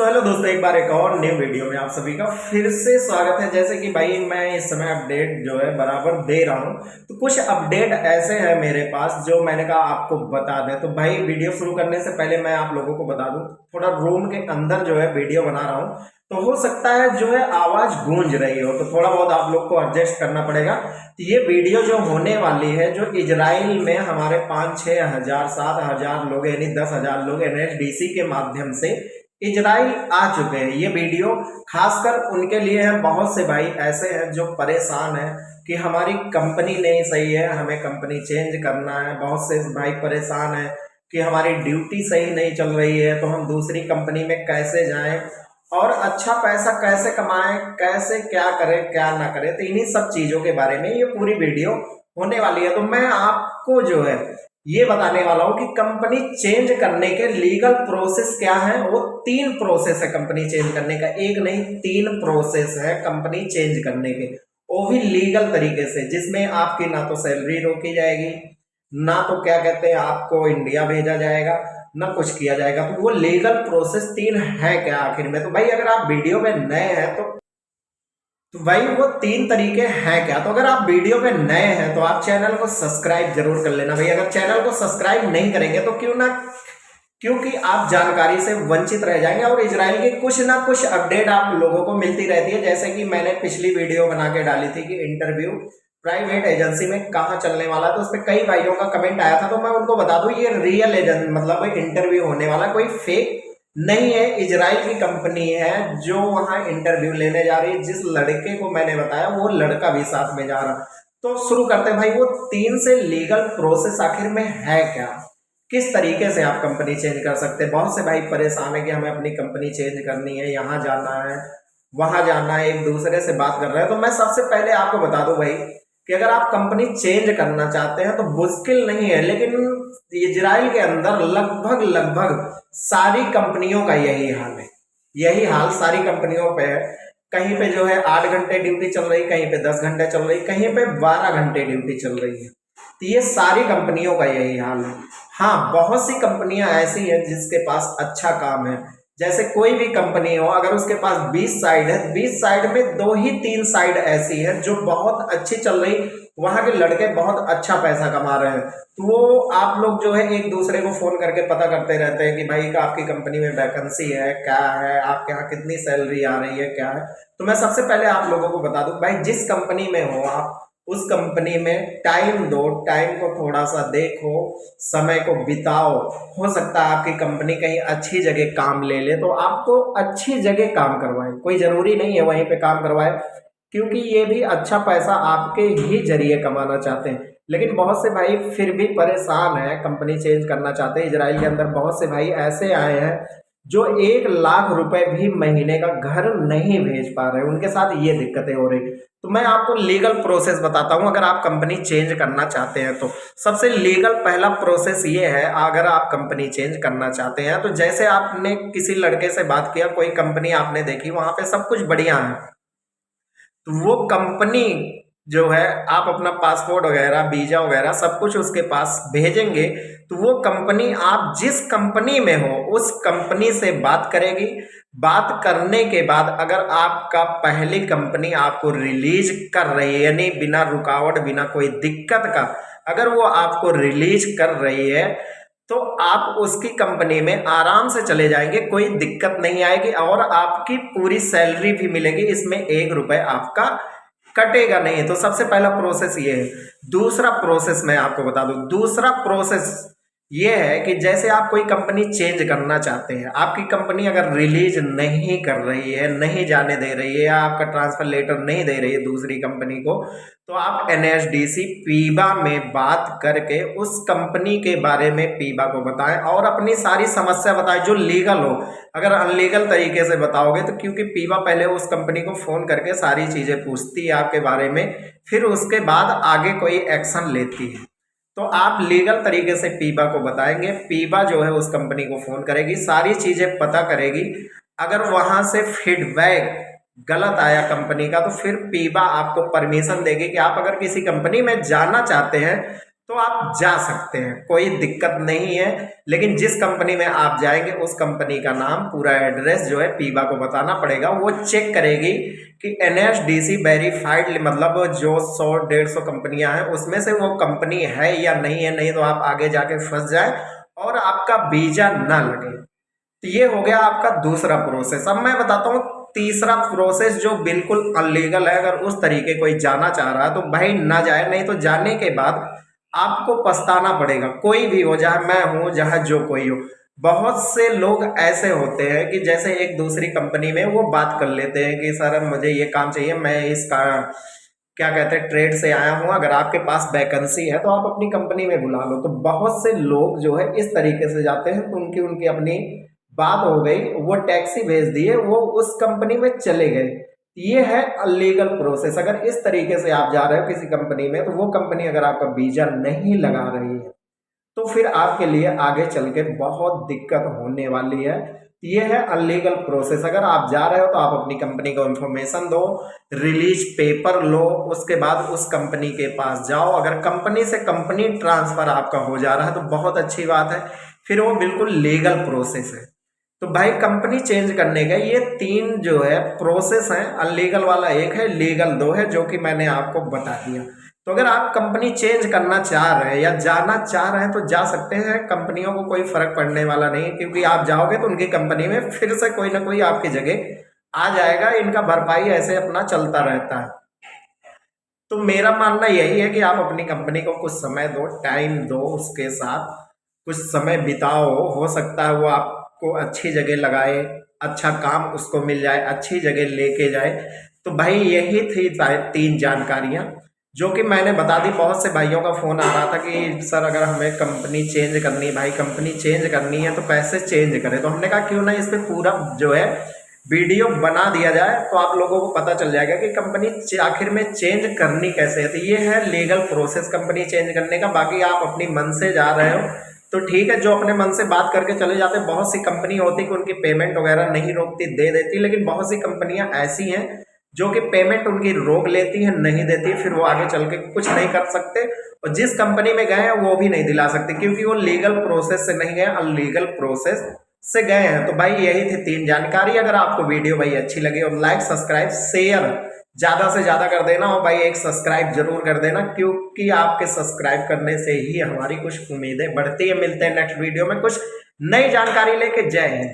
Hello दोस्तों, एक बार एक और न्यू वीडियो में आप सभी का फिर से स्वागत है। जैसे कि भाई मैं इस समय अपडेट जो है बराबर दे रहा हूं, तो कुछ अपडेट ऐसे हैं मेरे पास जो मैंने कहा आपको बता दें। तो भाई वीडियो शुरू करने से पहले मैं आप लोगों को बता दूं, थोड़ा रूम के अंदर जो है वीडियो बना रहा हूं, तो हो सकता है जो है आवाज गूंज रही हो, तो थोड़ा बहुत आप लोग को एडजस्ट करना पड़ेगा। तो ये वीडियो जो होने वाली है, जो इजराइल में हमारे 5-6 हजार 7 हजार लोग यानी 10 हजार लोग NSDC के माध्यम से इजराइल आ चुके हैं। ये वीडियो खासकर उनके लिए है। बहुत से भाई ऐसे हैं जो परेशान हैं कि हमारी कंपनी नहीं सही है, हमें कंपनी चेंज करना है। बहुत से भाई परेशान हैं कि हमारी ड्यूटी सही नहीं चल रही है, तो हम दूसरी कंपनी में कैसे जाएं और अच्छा पैसा कैसे कमाएं, कैसे क्या करें क्या ना करें। तो इन्हीं सब चीज़ों के बारे में ये पूरी वीडियो होने वाली है। तो मैं आपको जो है ये बताने वाला हूं कि कंपनी चेंज करने के लीगल प्रोसेस क्या है। वो 3 प्रोसेस है कंपनी चेंज करने का, एक नहीं 3 प्रोसेस है कंपनी चेंज करने के, वो भी लीगल तरीके से, जिसमें आपकी ना तो सैलरी रोकी जाएगी, ना तो क्या कहते हैं आपको इंडिया भेजा जाएगा, ना कुछ किया जाएगा। तो वो लीगल प्रोसेस 3 है क्या आखिर में। तो भाई अगर आप वीडियो में नए हैं तो भाई वो 3 तरीके हैं क्या। तो अगर आप वीडियो पे नए हैं तो आप चैनल को सब्सक्राइब जरूर कर लेना भाई। अगर चैनल को सब्सक्राइब नहीं करेंगे तो क्यों ना, क्योंकि आप जानकारी से वंचित रह जाएंगे और इजराइल की कुछ ना कुछ अपडेट आप लोगों को मिलती रहती है। जैसे कि मैंने पिछली वीडियो बना के डाली थी कि इंटरव्यू प्राइवेट एजेंसी में कहाँ चलने वाला, तो उस पर कई भाइयों का कमेंट आया था। तो मैं उनको बता दूं ये रियल एजेंट मतलब इंटरव्यू होने वाला, कोई फेक नहीं है। इजराइल की कंपनी है जो वहां इंटरव्यू लेने जा रही है। जिस लड़के को मैंने बताया वो लड़का भी साथ में जा रहा। तो शुरू करते हैं भाई, वो 3 से लीगल प्रोसेस आखिर में है क्या, किस तरीके से आप कंपनी चेंज कर सकते हैं। बहुत से भाई परेशान है कि हमें अपनी कंपनी चेंज करनी है, यहाँ जाना है वहां जाना है, एक दूसरे से बात कर रहे हैं। तो मैं सबसे पहले आपको बता दूं भाई कि अगर आप कंपनी चेंज करना चाहते हैं तो मुश्किल नहीं है, लेकिन इजराइल के अंदर लगभग लगभग सारी कंपनियों का यही हाल है। यही हाल सारी कंपनियों पे है। कहीं पे जो है 8 घंटे ड्यूटी चल रही, कहीं पे 10 घंटे चल रही, कहीं पे 12 घंटे ड्यूटी चल रही है। तो ये सारी कंपनियों का यही हाल है। हाँ, बहुत सी कंपनियां ऐसी हैं जिसके पास अच्छा काम है। जैसे कोई भी कंपनी हो, अगर उसके पास 20 साइड है, 20 साइड में 2 ही 3 साइड ऐसी है जो बहुत अच्छी चल रही, वहां के लड़के बहुत अच्छा पैसा कमा रहे हैं। तो वो आप लोग जो है एक दूसरे को फोन करके पता करते रहते हैं कि भाई आपकी कंपनी में वैकेंसी है क्या है, आपके यहाँ कितनी सैलरी आ रही है क्या है। तो मैं सबसे पहले आप लोगों को बता दूं भाई, जिस कंपनी में हो आप उस कंपनी में टाइम दो, टाइम को थोड़ा सा देखो, समय को बिताओ। हो सकता है आपकी कंपनी कहीं अच्छी जगह काम ले ले, तो आपको अच्छी जगह काम करवाए। कोई जरूरी नहीं है वहीं पे काम करवाए, क्योंकि ये भी अच्छा पैसा आपके ही जरिए कमाना चाहते हैं। लेकिन बहुत से भाई फिर भी परेशान है, कंपनी चेंज करना चाहते हैं। इजराइल के अंदर बहुत से भाई ऐसे आए हैं जो 1 लाख रुपए भी महीने का घर नहीं भेज पा रहे, उनके साथ ये दिक्कतें हो रही। तो मैं आपको लीगल प्रोसेस बताता हूं अगर आप कंपनी चेंज करना चाहते हैं तो। सबसे लीगल पहला प्रोसेस ये है, अगर आप कंपनी चेंज करना चाहते हैं तो जैसे आपने किसी लड़के से बात किया, कोई कंपनी आपने देखी, वहां पे सब कुछ बढ़िया है, तो वो कंपनी जो है आप अपना पासपोर्ट वगैरह वीजा वगैरह सब कुछ उसके पास भेजेंगे, तो वो कंपनी आप जिस कंपनी में हो उस कंपनी से बात करेगी। बात करने के बाद अगर आपका पहली कंपनी आपको रिलीज कर रही है, यानी बिना रुकावट बिना कोई दिक्कत का अगर वो आपको रिलीज कर रही है, तो आप उसकी कंपनी में आराम से चले जाएंगे, कोई दिक्कत नहीं आएगी और आपकी पूरी सैलरी भी मिलेगी। इसमें 1 रुपए आपका कटेगा नहीं। तो सबसे पहला प्रोसेस ये है। दूसरा प्रोसेस मैं आपको बता दूं, दूसरा प्रोसेस ये है कि जैसे आप कोई कंपनी चेंज करना चाहते हैं, आपकी कंपनी अगर रिलीज नहीं कर रही है, नहीं जाने दे रही है, या आपका ट्रांसफर लेटर नहीं दे रही है दूसरी कंपनी को, तो आप NSDC पीबा में बात करके उस कंपनी के बारे में पीबा को बताएं और अपनी सारी समस्या बताएं जो लीगल हो। अगर अनलीगल तरीके से बताओगे तो, क्योंकि पीबा पहले उस कंपनी को फोन करके सारी चीजें पूछती है आपके बारे में, फिर उसके बाद आगे कोई एक्शन लेती है। तो आप लीगल तरीके से पीबा को बताएंगे, पीबा जो है उस कंपनी को फोन करेगी, सारी चीजें पता करेगी। अगर वहां से फीडबैक गलत आया कंपनी का, तो फिर पीबा आपको परमिशन देगी कि आप अगर किसी कंपनी में जाना चाहते हैं तो आप जा सकते हैं, कोई दिक्कत नहीं है। लेकिन जिस कंपनी में आप जाएंगे उस कंपनी का नाम, पूरा एड्रेस जो है पीबा को बताना पड़ेगा। वो चेक करेगी कि NSDC वेरीफाइड, मतलब जो 100-150 कंपनियां हैं उसमें से वो कंपनी है या नहीं है। नहीं तो आप आगे जाके फंस जाए और आपका वीजा ना लगे। तो ये हो गया आपका दूसरा प्रोसेस। अब मैं बताता हूँ तीसरा प्रोसेस जो बिल्कुल अनलीगल है। अगर उस तरीके कोई जाना चाह रहा है तो भाई ना जाए, नहीं तो जाने के बाद आपको पछताना पड़ेगा। कोई भी हो, चाहे मैं हूँ, चाहे जो कोई हो। बहुत से लोग ऐसे होते हैं कि जैसे एक दूसरी कंपनी में वो बात कर लेते हैं कि सर मुझे ये काम चाहिए, मैं इसका क्या कहते हैं ट्रेड से आया हूँ, अगर आपके पास वैकेंसी है तो आप अपनी कंपनी में बुला लो। तो बहुत से लोग जो है इस तरीके से जाते हैं, तो उनकी उनकी अपनी बात हो गई, वो टैक्सी भेज दिए, वो उस कंपनी में चले गए। ये है अलीगल प्रोसेस। अगर इस तरीके से आप जा रहे हो किसी कंपनी में, तो वो कंपनी अगर आपका वीजा नहीं लगा रही है तो फिर आपके लिए आगे चल के बहुत दिक्कत होने वाली है। ये है अनलीगल प्रोसेस। अगर आप जा रहे हो तो आप अपनी कंपनी को इंफॉर्मेशन दो, रिलीज पेपर लो, उसके बाद उस कंपनी के पास जाओ। अगर कंपनी से कंपनी ट्रांसफर आपका हो जा रहा है तो बहुत अच्छी बात है, फिर वो बिल्कुल लीगल प्रोसेस है। तो भाई कंपनी चेंज करने का ये 3 जो है प्रोसेस हैं। अनलीगल वाला एक है, लीगल 2 है, जो कि मैंने आपको बता दिया। तो अगर आप कंपनी चेंज करना चाह रहे हैं या जाना चाह रहे हैं तो जा सकते हैं। कंपनियों को कोई फर्क पड़ने वाला नहीं है, क्योंकि आप जाओगे तो उनकी कंपनी में फिर से कोई ना कोई आपकी जगह आ जाएगा। इनका भरपाई ऐसे अपना चलता रहता है। तो मेरा मानना यही है कि आप अपनी कंपनी को कुछ समय दो, टाइम दो, उसके साथ कुछ समय बिताओ। हो सकता है वो आपको अच्छी जगह लगाए, अच्छा काम उसको मिल जाए, अच्छी जगह लेके जाए। तो भाई यही थी 3 जानकारियां जो कि मैंने बता दी। बहुत से भाइयों का फ़ोन आ रहा था कि सर अगर हमें कंपनी चेंज करनी है, भाई कंपनी चेंज करनी है तो कैसे चेंज करें। तो हमने कहा क्यों ना इस पर पूरा जो है वीडियो बना दिया जाए, तो आप लोगों को पता चल जाएगा कि कंपनी आखिर में चेंज करनी कैसे है। तो ये है लीगल प्रोसेस कंपनी चेंज करने का। बाकी आप अपनी मन से जा रहे हो तो ठीक है, जो अपने मन से बात करके चले जाते हैं। बहुत सी कंपनी होती कि उनकी पेमेंट वगैरह नहीं रोकती, दे देती, लेकिन बहुत सी कंपनियां ऐसी हैं जो कि पेमेंट उनकी रोक लेती है, नहीं देती, फिर वो आगे चल के कुछ नहीं कर सकते। और जिस कंपनी में गए हैं वो भी नहीं दिला सकते, क्योंकि वो लीगल प्रोसेस से नहीं गए, अनलीगल प्रोसेस से गए हैं। तो भाई यही थी 3 जानकारी। अगर आपको वीडियो भाई अच्छी लगी और लाइक सब्सक्राइब शेयर ज़्यादा से ज़्यादा कर देना, और भाई एक सब्सक्राइब जरूर कर देना, क्योंकि आपके सब्सक्राइब करने से ही हमारी कुछ उम्मीदें बढ़ती है। मिलते हैं नेक्स्ट वीडियो में कुछ नई जानकारी लेके। जय हिंद।